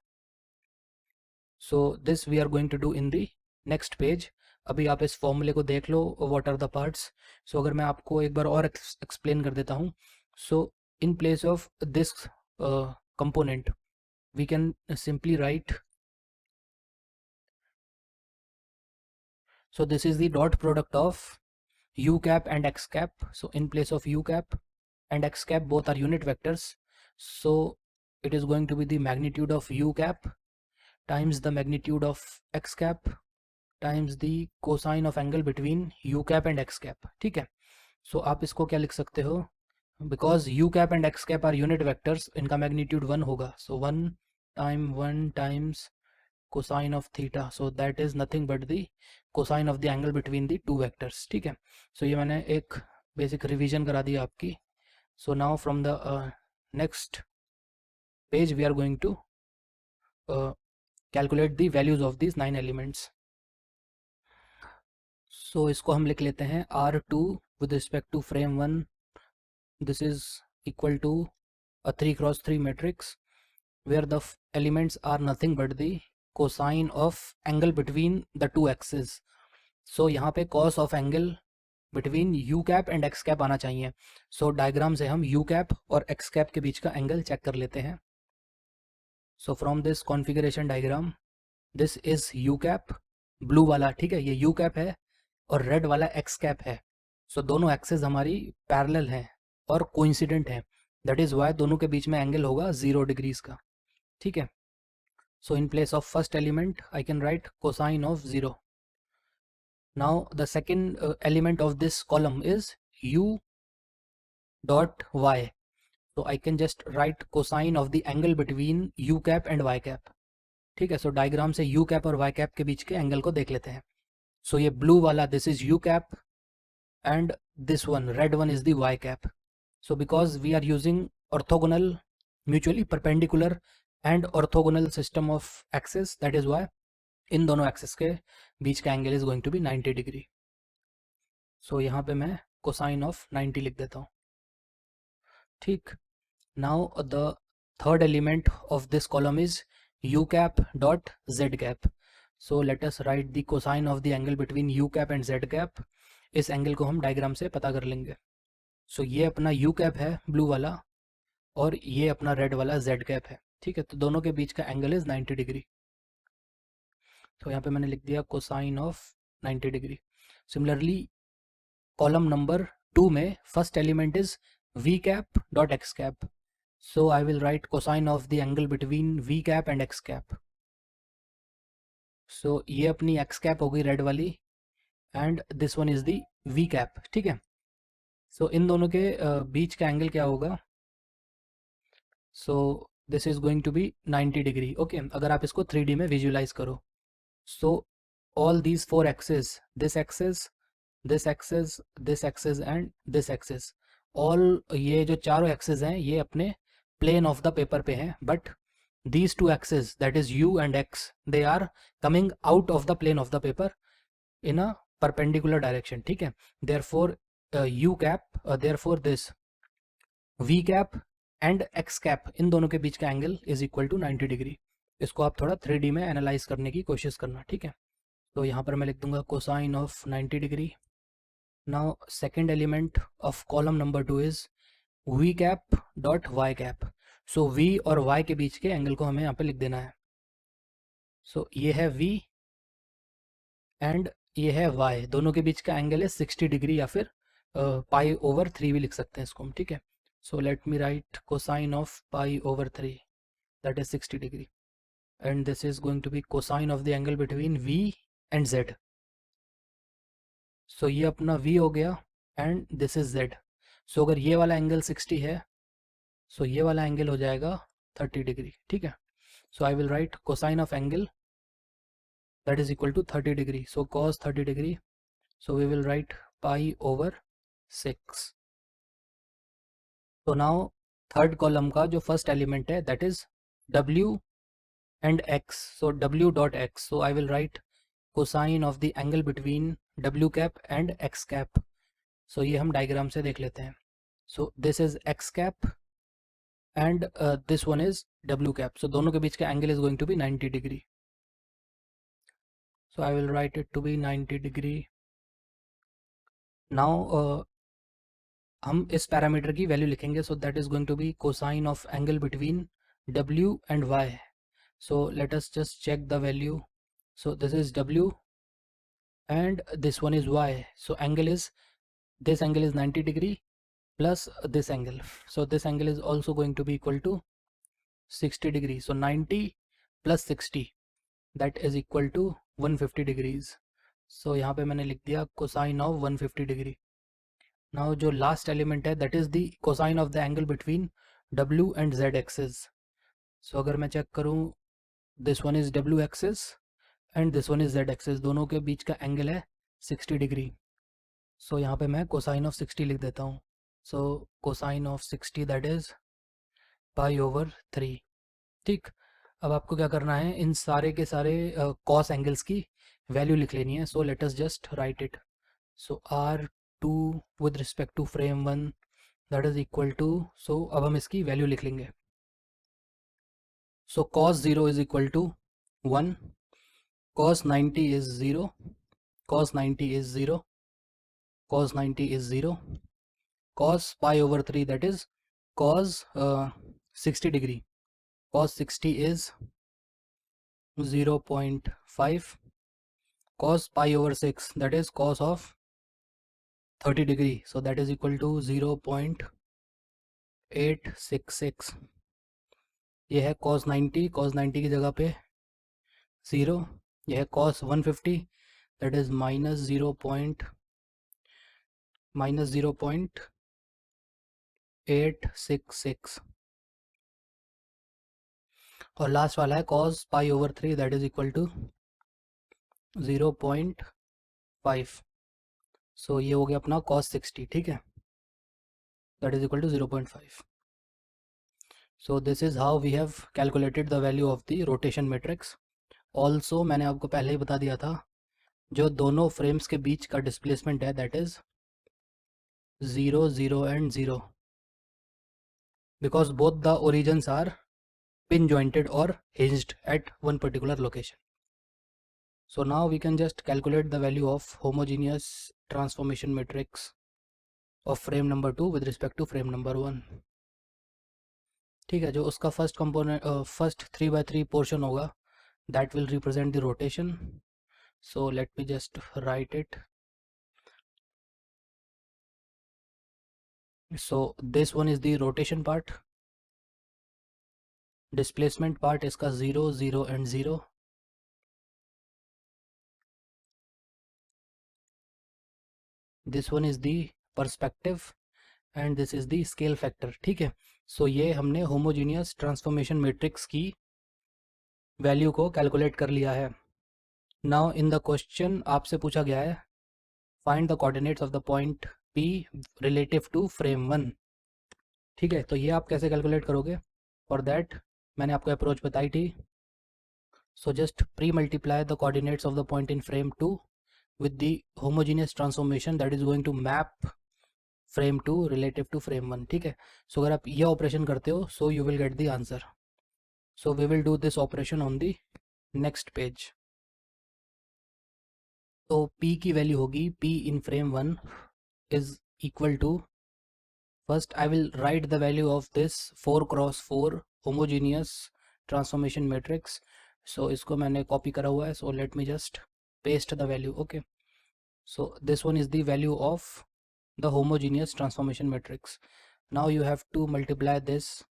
so this we are going to do in the next page. अभी आप इस फॉर्मूले को देख लो, what are the parts. So अगर मैं आपको एक बार और एक्सप्लेन कर देता हूँ, so in place of this component we can simply write, so this is the dot product of u cap and x cap. So in place of u cap and x cap, both are unit vectors, so it is going to be the magnitude of u cap times the magnitude of x cap times the cosine of angle between u cap and x cap। ठीक है, so आप इसको क्या लिख सकते हो, because u cap and x cap are unit vectors, इनका magnitude 1 होगा, so 1 times cosine of theta, so that is nothing but the cosine of the angle between the two vectors। ठीक है, so ये मैंने एक बेसिक रिवीजन करा दिया आपकी। so now from the next page we are going to calculate the values of these 9 elements। so इसको हम लिख लेते हैं R2 with respect to frame 1, this is equal to a 3x3 matrix where the elements are nothing but the cosine of angle between the two axes। so यहाँ पे cos of angle between u cap and x cap आना चाहिए। so डायग्राम से हम u cap और x cap के बीच का एंगल चेक कर लेते हैं। so from this configuration diagram, this is u cap, blue वाला, ठीक है, ये u cap है, और रेड वाला x cap है। so दोनों एक्सेस हमारी पैरेलल हैं और कोइंसिडेंट हैं, दैट इज वाई दोनों के बीच में एंगल होगा 0 डिग्रीज का। ठीक है, so in place of first element I can write cosine of 0। now the second element of this column is u dot y, so I can just write cosine of the angle between u cap and y cap। ठीक है, so डायग्राम से u cap और y cap के बीच के एंगल को देख लेते हैं। so ये ब्लू वाला this is u cap and this one red one is the y cap। so because we are using orthogonal, mutually perpendicular and orthogonal system of axes, that is why इन दोनों एक्सेस के बीच का angle is going to be 90 degree. So यहाँ पे मैं कोसाइन ऑफ 90 लिख देता हूँ। ठीक, now the third element of this column is u cap dot z cap। So let us right the cosine of the angle between u cap and z cap। इस एंगल को हम डायग्राम से पता कर लेंगे। सो ये अपना u cap है ब्लू वाला, और ये अपना रेड वाला z cap है। ठीक है, तो दोनों के बीच का एंगल इज 90 डिग्री। तो यहाँ पे मैंने लिख दिया cosine of 90 degree. Similarly column number 2 में first element is v cap dot x cap। So I will write cosine of the angle between v cap and x cap। सो ये अपनी x cap हो गई रेड वाली, and this one is the v cap। ठीक है, सो इन दोनों के बीच का एंगल क्या होगा? So this is going to be 90 degree. Okay, अगर आप इसको 3D में विजुलाइज करो, so all these 4 axes, this axes, this axes, this axes and this axes, all ये जो चारों एक्सेस हैं ये अपने प्लेन ऑफ द पेपर पे हैं, but these two axes, that is u and x, they are coming out of the plane of the paper in a perpendicular direction, ठीक है? therefore u cap, therefore this v cap and x cap, इन दोनों के बीच का angle is equal to 90 degree. इसको आप थोड़ा 3D में एनालाइज करने की कोशिश करना, ठीक है? तो यहाँ पर मैं लिख दूंगा cosine of 90 degree. Now second element of column number 2 is v cap dot y cap। So v और y के बीच के एंगल को हमें यहाँ पे लिख देना है। सो ये है v एंड ये है y, दोनों के बीच का एंगल है 60 डिग्री, या फिर पाई ओवर 3 भी लिख सकते हैं इसको हम, ठीक है? So let me write cosine of pi over 3, that is 60 degree, and this is going to be cosine of the angle between v and z। So ये अपना v हो गया and this is z। So अगर ये वाला एंगल 60 है, सो ये वाला एंगल हो जाएगा 30 डिग्री, ठीक है? So I will write cosine of angle that is equal to 30 degree, so cos 30 degree, so we will write pi over 6। so now third column का जो फर्स्ट एलिमेंट है that is w and x, so w dot x, so I will write cosine of the angle between w cap and x cap। so ये हम डायग्राम से देख लेते हैं। so this is x cap and this one is w cap, so दोनों के बीच का angle is going to be 90 degree, so I will write it to be 90 degree। now हम इस पैरामीटर की वैल्यू लिखेंगे, so that is going to be cosine of angle between w and y। So let us just check the value. So this is w and this one is y, so angle is, this angle is 90 degree plus this angle, so this angle is also going to be equal to 60 degree, so 90 plus 60, that is equal to 150 degrees। so यहाँ पे मैंने लिख दिया कोसाइन ऑफ 150 डिग्री। नाउ जो लास्ट एलिमेंट है that is the cosine of the angle between w and z axis. So अगर मैं चेक करूँ, this one is w axis and this one is z axis, दोनों के बीच का एंगल है 60 डिग्री। सो यहाँ पे मैं कोसाइन ऑफ 60 लिख देता हूँ। So cosine of 60 that is pi over 3, ठीक? अब आपको क्या करना है, इन सारे के सारे कॉस एंगल्स की वैल्यू लिख लेनी है। So let us just write it. So R2 with respect to frame 1 that is equal to, so अब हम इसकी वैल्यू लिख लेंगे। so cos 0 is equal to 1, cos 90 is 0, cos 90 is 0, cos 90 is 0, cos pi over 3 that is cos 60 degree, cos 60 is 0.5, cos pi over 6 that is cos of 30 degree, so that is equal to 0.866। ये है cos 90, cos 90 की जगह पे 0, यह है cos 150 that is minus 0.866, और लास्ट वाला है cos pi over 3 that is equal to 0.5। सो ये हो गया अपना cos 60, ठीक है? that is equal to 0.5। so this is how we have calculated the value of the rotation matrix। also मैंने आपको पहले ही बता दिया था, जो दोनों फ्रेम्स के बीच का डिस्प्लेसमेंट है that is 0, 0 and 0, because both the origins are pin jointed or hinged at one particular location। so now we can just calculate the value of homogeneous transformation matrix of frame number 2 with respect to frame number 1, ठीक है? जो उसका फर्स्ट कंपोनेंट, फर्स्ट 3/3 पोर्शन होगा, that will represent the rotation। so let me just write it। so this one is the rotation part, displacement part इसका 0, 0 and 0, this one is the perspective, and this is the scale factor. ठीक है, सो ये हमने होमोजीनियस ट्रांसफॉर्मेशन मैट्रिक्स की वैल्यू को कैलकुलेट कर लिया है। नाउ इन द क्वेश्चन आपसे पूछा गया है find the coordinates of the point P relative to frame 1। ठीक है, तो ये आप कैसे कैलकुलेट करोगे? फॉर दैट मैंने आपको अप्रोच बताई थी। So just pre multiply the coordinates of the point in frame 2 with the homogeneous transformation that is going to map frame 2 relative to frame 1। ठीक है, सो अगर आप ये ऑपरेशन करते हो so you will get the answer. So we will do this operation on the next page. तो P की वैल्यू होगी P in frame 1 is equal to, first I will write the value of this 4x4 homogeneous transformation matrix। so इसको मैंने कॉपी करा हुआ है, so let me just paste the value। okay, so this one is the value of the homogeneous transformation matrix। now you have to multiply this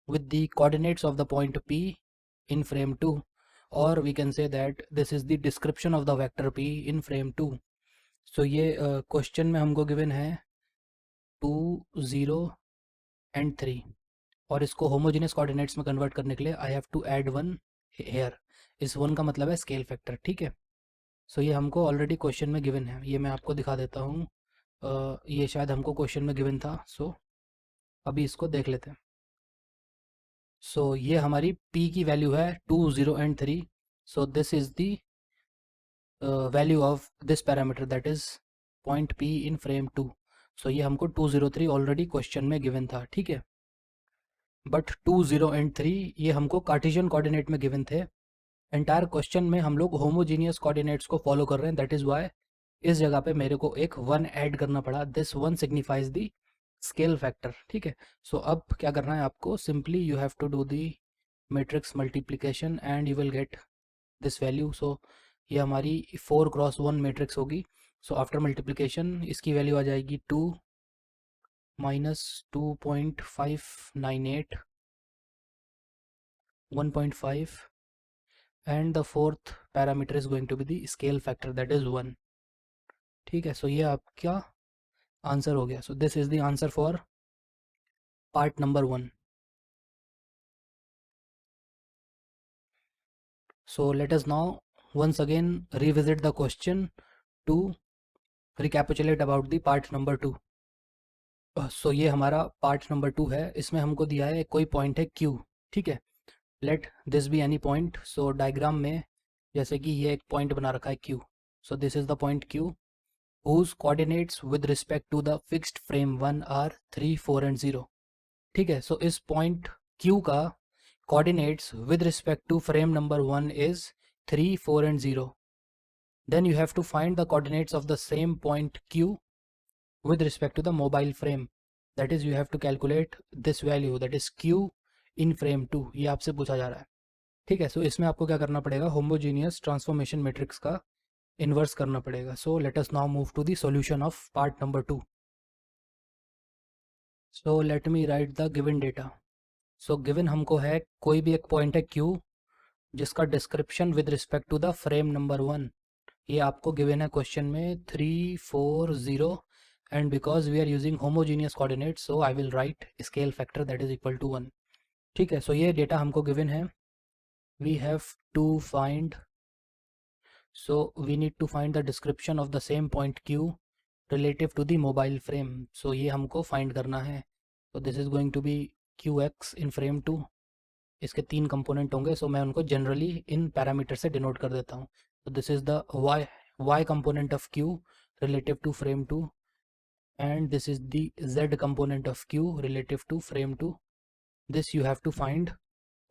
with the coordinates of the point P in frame 2, or we can say that this is the description of the vector P in frame 2। so ये क्वेश्चन में हमको गिवन है 2, 0 एंड 3, और इसको होमोजेनियस कोऑर्डिनेट्स में कन्वर्ट करने के लिए I have to add 1 here. इस 1 का मतलब है स्केल फैक्टर। ठीक है, सो ये हमको ऑलरेडी क्वेश्चन में गिवन है, ये मैं आपको दिखा देता हूँ। ये शायद हमको क्वेश्चन में गिवन था, सो अभी इसको देख लेते हैं। सो ये हमारी P की वैल्यू है 2, 0 and 3। So this is the value of this parameter that is point P in frame 2। सो ये हमको 2, 0, 3 ऑलरेडी क्वेश्चन में गिवन था। ठीक है, बट 2, 0 एंड 3 ये हमको कार्टेशियन कोऑर्डिनेट में गिवन थे। एंटायर क्वेश्चन में हम लोग होमोजीनियस कोऑर्डिनेट्स को फॉलो कर रहे हैं, दैट इज वाई इस जगह पे मेरे को एक 1 ऐड करना पड़ा। This 1 signifies the scale factor. ठीक है, सो अब क्या करना है आपको, simply you have to do the matrix multiplication and you will get this value. So ये हमारी 4x1 मैट्रिक्स होगी। सो आफ्टर मल्टीप्लिकेशन इसकी वैल्यू आ जाएगी 2 minus 2.598 1.5 and the fourth parameter is going to be the scale factor that is 1। ठीक है, सो ये आपका आंसर हो गया। सो this is the answer for part number 1। so let us now once again revisit the question to recapitulate about the part number 2। so ये हमारा पार्ट नंबर 2 है, इसमें हमको दिया है कोई पॉइंट है Q। ठीक है, let this be any point. So diagram में जैसे कि ये एक पॉइंट बना रखा है Q। So this is the point Q whose coordinates with respect to the fixed frame 1 are 3, 4 and 0। ठीक है, सो इस पॉइंट Q का coordinates with respect to frame number 1 is 3, 4 and 0। then you have to find the coordinates of the same point Q with respect to the mobile frame, that is you have to calculate this value that is Q in frame 2। ये आपसे पूछा जा रहा है। ठीक है, सो इसमें आपको क्या करना पड़ेगा, होमोजीनियस ट्रांसफॉर्मेशन मैट्रिक्स का इन्वर्स करना पड़ेगा। So let us now move to the solution of part number 2। So let me write the given data. So given हमको है कोई भी एक पॉइंट है Q जिसका description with respect to the frame number 1, ये आपको गिवन है क्वेश्चन में 3, 4, 0 and because we are using homogeneous coordinate so I will write scale factor that is equal to 1। ठीक है, सो ये डेटा हमको गिवन है। We have to find, so we need to find the description of the same point Q relative to the mobile frame। so ये हमको find करना है। so this is going to be QX in frame 2। इसके 3 कंपोनेंट होंगे, so मैं उनको जनरली इन पैरामीटर से डिनोट कर देता हूँ। so this is the Y component of Q relative to frame 2 and this is the Z component of Q relative to frame 2। this you have to find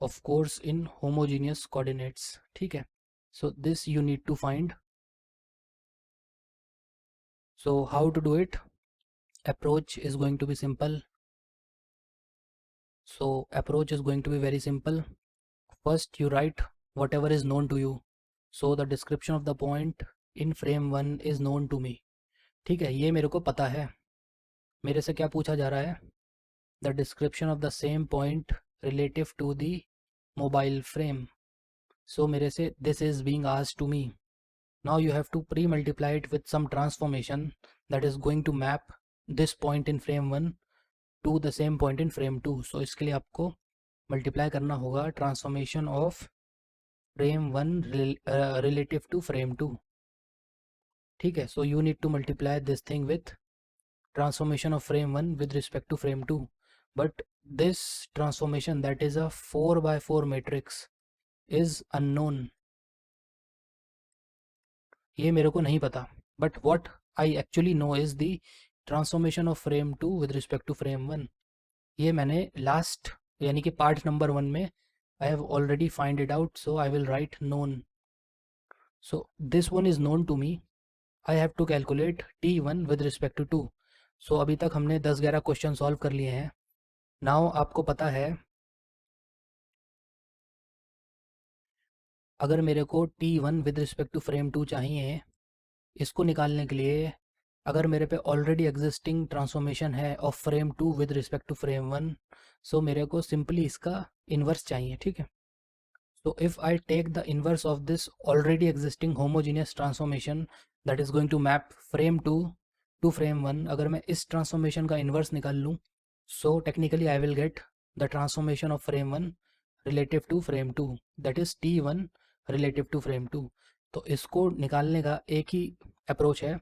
of course in homogeneous coordinates। ठीक है, so this you need to find। so how to do it? Approach is going to be simple। so approach is going to be very simple। first you write whatever is known to you। so the description of the point in frame 1 is known to me। ठीक है, ये मेरे को पता है। मेरे से क्या पूछा जा रहा है, the description of the same point relative to the mobile frame। so मेरे से this is being asked to me। now you have to pre-multiply it with some transformation that is going to map this point in frame one to the same point in frame two. So इसके लिए आपको मल्टीप्लाई करना होगा transformation of frame one relative to frame two. ठीक है, so you need to multiply this thing with transformation of frame 1 with respect to frame 2, but this transformation, that is a 4 by 4 matrix, is unknown. ये मेरे को नहीं पता, but what I actually know is the transformation of frame 2 with respect to frame 1. ये मैंने last यानी कि part number 1 में I have already find it out, so I will write known. So this one is known to me. I have to calculate T1 with respect to 2. सो अभी तक हमने 10-11 क्वेश्चन सॉल्व कर लिए हैं। नाउ आपको पता है, अगर मेरे को T1 with respect to frame 2 चाहिए, इसको निकालने के लिए अगर मेरे पे ऑलरेडी एग्जिस्टिंग ट्रांसफॉर्मेशन है of frame 2 with respect to frame 1, so मेरे को सिंपली इसका इन्वर्स चाहिए। ठीक है, so if I take the inverse of this already existing homogeneous transformation that is going to map frame 2 to frame 1, अगर मैं इस ट्रांसफॉर्मेशन का इन्वर्स निकाल लूँ, so technically I will get the transformation of frame 1 relative to frame 2, that is T1 relative to frame 2। तो इसको निकालने का एक ही अप्रोच है,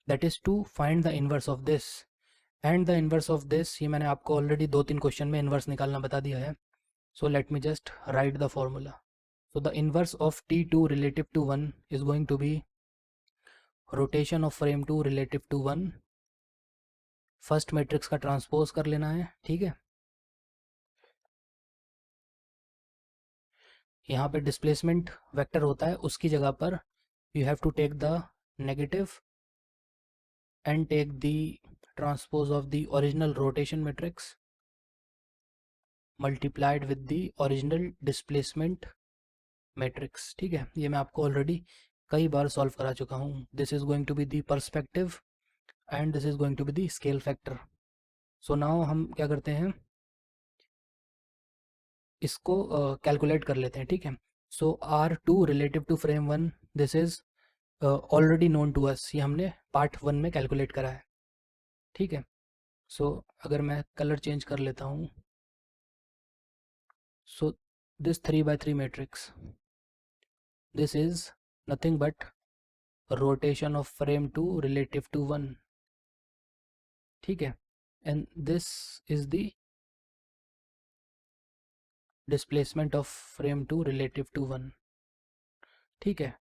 that is to find the inverse of this, and the inverse of this ये मैंने आपको ऑलरेडी 2-3 क्वेश्चन में इन्वर्स निकालना बता दिया है। So let me just write the formula. So the inverse of T2 relative to 1 is going to be rotation of frame 2 relative to 1। First matrix का ट्रांसपोज कर लेना है। ठीक है, यहाँ पे डिस्प्लेसमेंट वेक्टर होता है, उसकी जगह पर you have to take the negative and take the transpose of the original rotation matrix multiplied with the original displacement matrix. ठीक है, ये मैं आपको ऑलरेडी कई बार सॉल्व करा चुका हूँ। This is going to be the perspective and this is going to be the scale factor. So now हम क्या करते हैं, इसको कैलकुलेट कर लेते हैं। ठीक है, so R2 relative to frame 1, this is already known to us, ये हमने पार्ट 1 में कैलकुलेट करा है। ठीक है, सो अगर मैं कलर चेंज कर लेता हूँ, so this 3x3 matrix, this is nothing but rotation of frame 2 relative to 1। ठीक है, and this is the displacement of frame 2 relative to 1। ठीक है,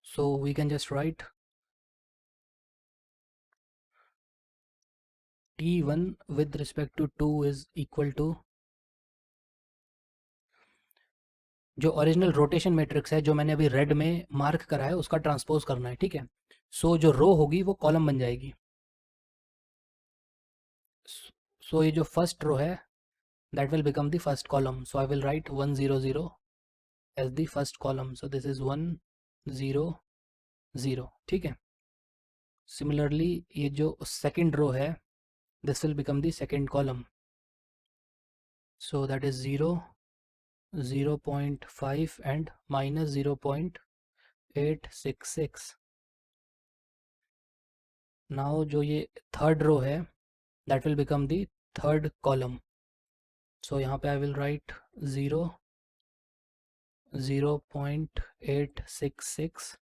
so we can just write T1 with respect to 2 is equal to, जो ओरिजिनल रोटेशन मैट्रिक्स है जो मैंने अभी रेड में मार्क करा है उसका ट्रांसपोज करना है। ठीक है, सो जो रो होगी वो कॉलम बन जाएगी। सो ये जो फर्स्ट रो है that will become the first column, so I will write 1 0 0 as the first column, so this is 1 0 0। ठीक है, सिमिलरली ये जो सेकंड रो है this will become the second column, so that is 0 0.5 and minus 0.866। now जो ये थर्ड रो है that will become the third column, so यहाँ पे I will write 0 0.866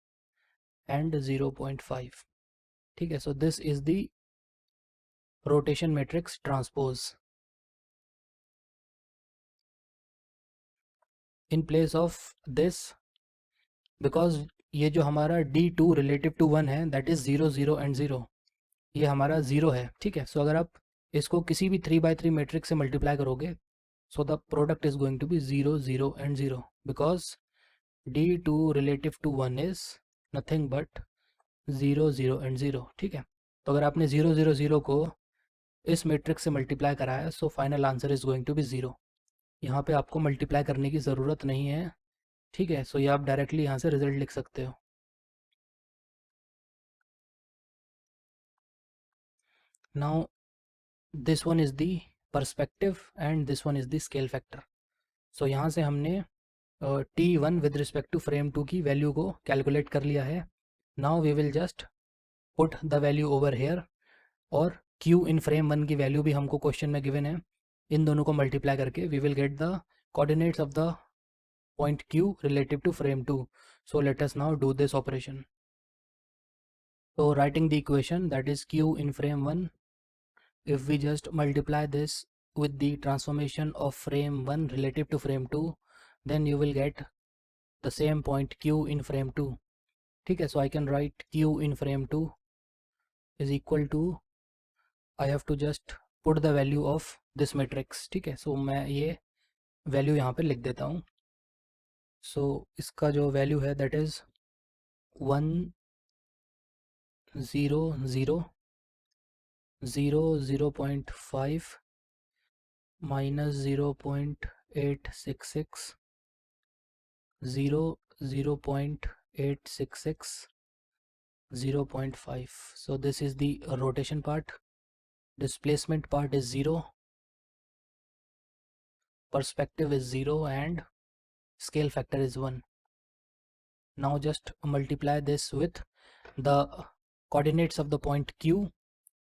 and 0.5। ठीक है, so this is the rotation matrix transpose। in place of this, because ये जो हमारा D2 relative to 1 है that is 0 0 and 0, ये हमारा 0 है। ठीक है, सो अगर आप इसको किसी भी 3x3 मैट्रिक्स से मल्टीप्लाई करोगे, so the product is going to be 0 0 and 0, because D2 relative to 1 is nothing but 0 0 and 0। ठीक है, तो अगर आपने 0 0 0 को इस मैट्रिक्स से मल्टीप्लाई कराया, so final answer is going to be 0। यहाँ पे आपको मल्टीप्लाई करने की ज़रूरत नहीं है। ठीक है, सो ये आप डायरेक्टली यहाँ से रिजल्ट लिख सकते हो। Now this one is the perspective and this one is the scale factor. So यहाँ से हमने T1 with respect to frame 2 की वैल्यू को कैलकुलेट कर लिया है. Now we will just put the value over here, और Q इन फ्रेम 1 की वैल्यू भी हमको क्वेश्चन में गिवन है. इन दोनों को मल्टीप्लाई करके we will get the coordinates of the point Q relative to frame 2. So let us now do this operation. So writing the equation, that is Q in frame 1, if we just multiply this with the transformation of frame 1 relative to frame 2, then you will get the same point Q in frame 2. ठीक है, so I can write Q in frame 2 is equal to, I have to just put the value of this matrix. ठीक है, so मैं ये वैल्यू यहाँ पे लिख देता हूँ. So इसका जो वैल्यू है that is 1 0 0 0 0.5 minus 0.866 0 0.866 0.5. So this is the rotation part. Displacement part is 0, perspective is 0, and scale factor is 1. Now just multiply this with the coordinates of the point Q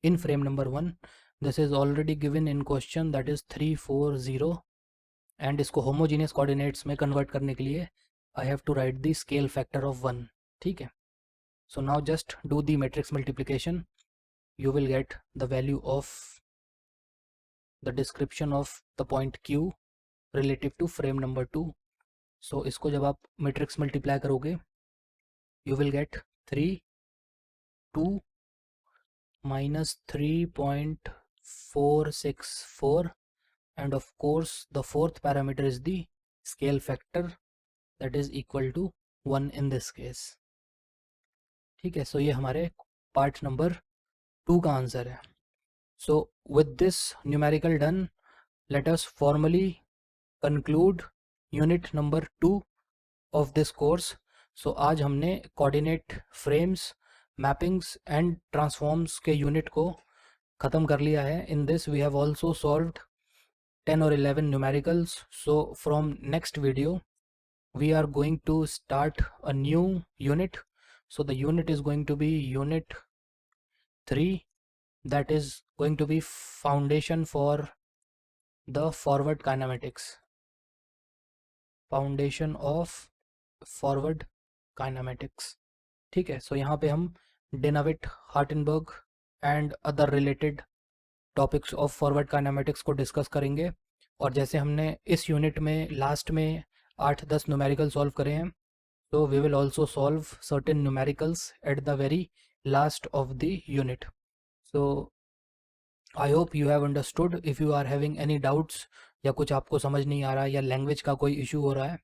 in frame number 1. This is already given in question, that is 3 4 0, and इसको homogeneous coordinates में convert करने के लिए I have to write the scale factor of 1. ठीक है, so now just do the matrix multiplication. You will get the value of the description of the point Q relative to frame number 2. So इसको जब आप matrix multiply करोगे, you will get 3 2 minus 3.464, and of course the fourth parameter is the scale factor, that is equal to 1 in this case. ठीक है, so ये हमारे पार्ट नंबर 2 का आंसर है. So with this numerical done, let us formally conclude unit number 2 of this course. So आज हमने coordinate frames, mappings and transforms के unit को ख़त्म कर लिया है. In this we have also solved 10 or 11 numericals. So from next video we are going to start a new unit. So the unit is going to be unit 3, that is going to be foundation for the forward kinematics. Foundation of forward kinematics. ठीक है, so यहाँ पे हम Denavit, Hartenberg and other related topics of forward kinematics को डिस्कस करेंगे. और जैसे हमने इस यूनिट में लास्ट में 8-10 न्यूमेरिकल सॉल्व करे हैं, so we will also solve certain numericals at the very last of the unit. So I hope you have understood. If you are having any doubts, या कुछ आपको समझ नहीं आ रहा है, या लैंग्वेज का कोई इशू हो रहा है,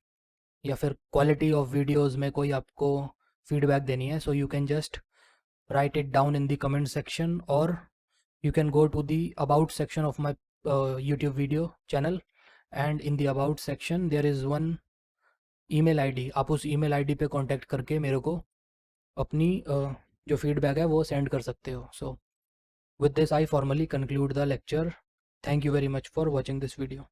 या फिर क्वालिटी ऑफ वीडियोस में कोई आपको फीडबैक देनी है, so you can just write it down in the comment section, or you can go to the about section of my YouTube video channel, and in the about section there is one email ID. आप उस email ID पे contact करके मेरे को अपनी जो feedback है वो send कर सकते हो. So with this I formally conclude the lecture. Thank you very much for watching this video.